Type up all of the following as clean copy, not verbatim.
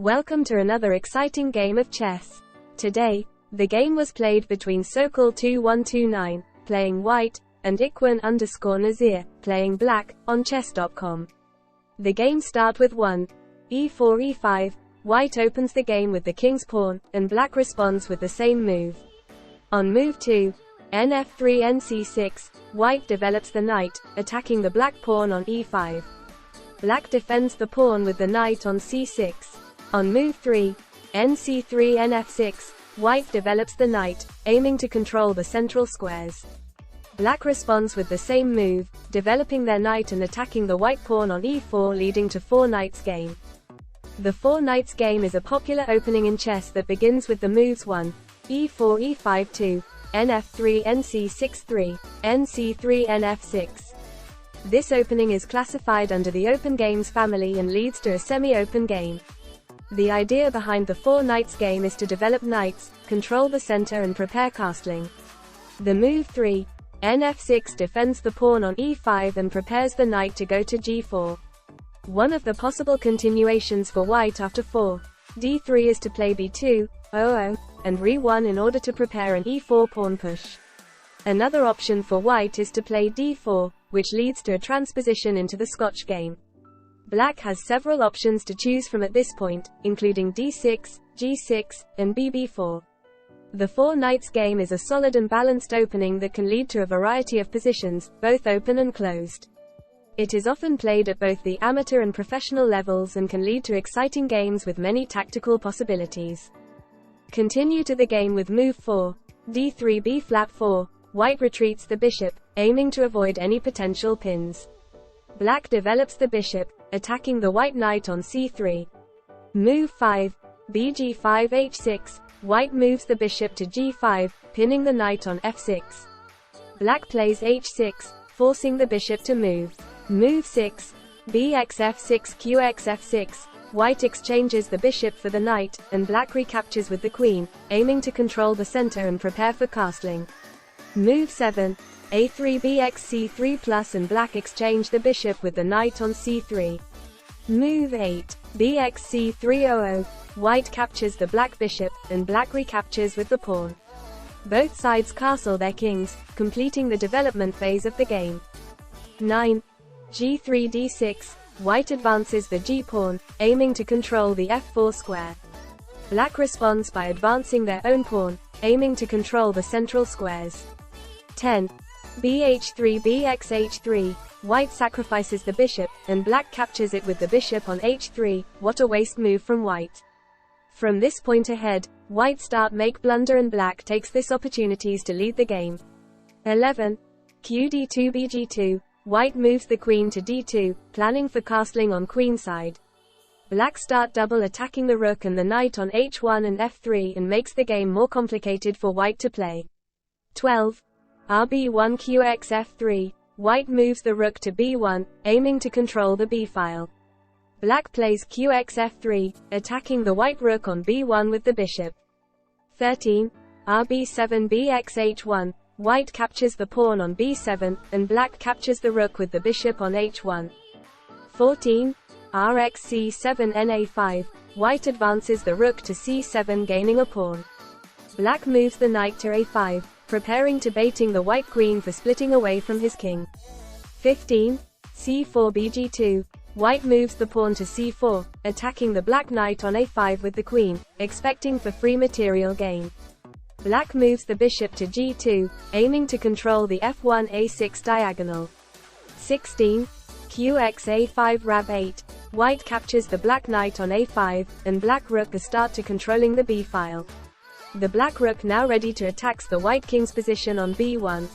Welcome to another exciting game of chess. Today, the game was played between Sokol2129, playing white, and Iquan_Nazir, playing black, on chess.com. The game starts with 1. e4 e5, white opens the game with the king's pawn, and black responds with the same move. On move 2, nf3 nc6, white develops the knight, attacking the black pawn on e5. Black defends the pawn with the knight on c6. On move 3, nc3 nf6, white develops the knight, aiming to control the central squares. Black responds with the same move, developing their knight and attacking the white pawn on e4, leading to 4 knights game. The 4 knights game is a popular opening in chess that begins with the moves 1, e4 e5 2, nf3 nc6 3, nc3 nf6. This opening is classified under the open games family and leads to a semi-open game. The idea behind the 4 knights game is to develop knights, control the center and prepare castling. The move 3, nf6 defends the pawn on e5 and prepares the knight to go to g4. One of the possible continuations for white after 4, d3 is to play b2, and re1 in order to prepare an e4 pawn push. Another option for white is to play d4, which leads to a transposition into the Scotch game. Black has several options to choose from at this point, including d6, g6, and bb4. The 4 knights game is a solid and balanced opening that can lead to a variety of positions, both open and closed. It is often played at both the amateur and professional levels and can lead to exciting games with many tactical possibilities. Continue to the game with move 4, d3 b flat 4, white retreats the bishop, aiming to avoid any potential pins. Black develops the bishop, attacking the white knight on c3. Move 5, bg5 h6, white moves the bishop to g5, pinning the knight on f6. Black plays h6, forcing the bishop to move. Move 6, bxf6 qxf6, white exchanges the bishop for the knight, and black recaptures with the queen, aiming to control the center and prepare for castling. Move 7, a3 bx c3 and black exchange the bishop with the knight on c3. Move 8, bx c3 white captures the black bishop, and black recaptures with the pawn. Both sides castle their kings, completing the development phase of the game. 9, g3 d6, white advances the g-pawn, aiming to control the f4 square. Black responds by advancing their own pawn, aiming to control the central squares. 10, bh3 bxh3, white sacrifices the bishop, and black captures it with the bishop on h3, what a waste move from white. From this point ahead, white start make blunder and black takes this opportunities to lead the game. 11, qd2 bg2, white moves the queen to d2, planning for castling on queen side. Black start double attacking the rook and the knight on h1 and f3 and makes the game more complicated for white to play. 12, rb1 qxf3, white moves the rook to b1, aiming to control the b-file. Black plays qxf3, attacking the white rook on b1 with the bishop. 13, rb7 bxh1, white captures the pawn on b7, and black captures the rook with the bishop on h1. 14, rxc7 na5, white advances the rook to c7 gaining a pawn. Black moves the knight to a5, preparing to baiting the white queen for splitting away from his king. 15, c4 bg2, white moves the pawn to c4, attacking the black knight on a5 with the queen, expecting for free material gain. Black moves the bishop to g2, aiming to control the f1 a6 diagonal. 16, qx a5 rab8, white captures the black knight on a5, and black rook is start to controlling the b-file. The black rook now ready to attacks the white king's position on b1.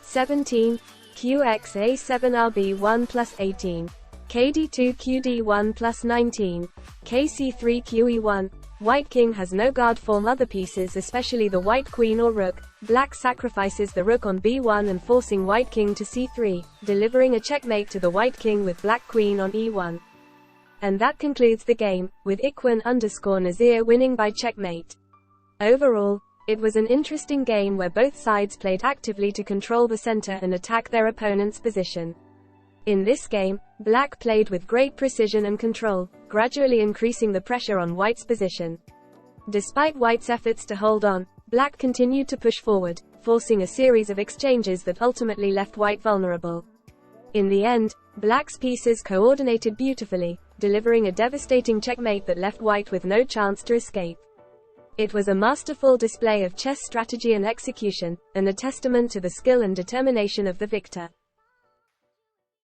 17, qx a7 rb1 plus 18, kd2 qd1 plus 19, kc3 qe1, white king has no guard form other pieces especially the white queen or rook, black sacrifices the rook on b1 and forcing white king to c3, delivering a checkmate to the white king with black queen on e1. And that concludes the game, with Iquan_Nazir winning by checkmate. Overall, it was an interesting game where both sides played actively to control the center and attack their opponent's position. In this game, black played with great precision and control, gradually increasing the pressure on white's position. Despite white's efforts to hold on, black continued to push forward, forcing a series of exchanges that ultimately left white vulnerable. In the end, black's pieces coordinated beautifully, delivering a devastating checkmate that left white with no chance to escape. It was a masterful display of chess strategy and execution, and a testament to the skill and determination of the victor.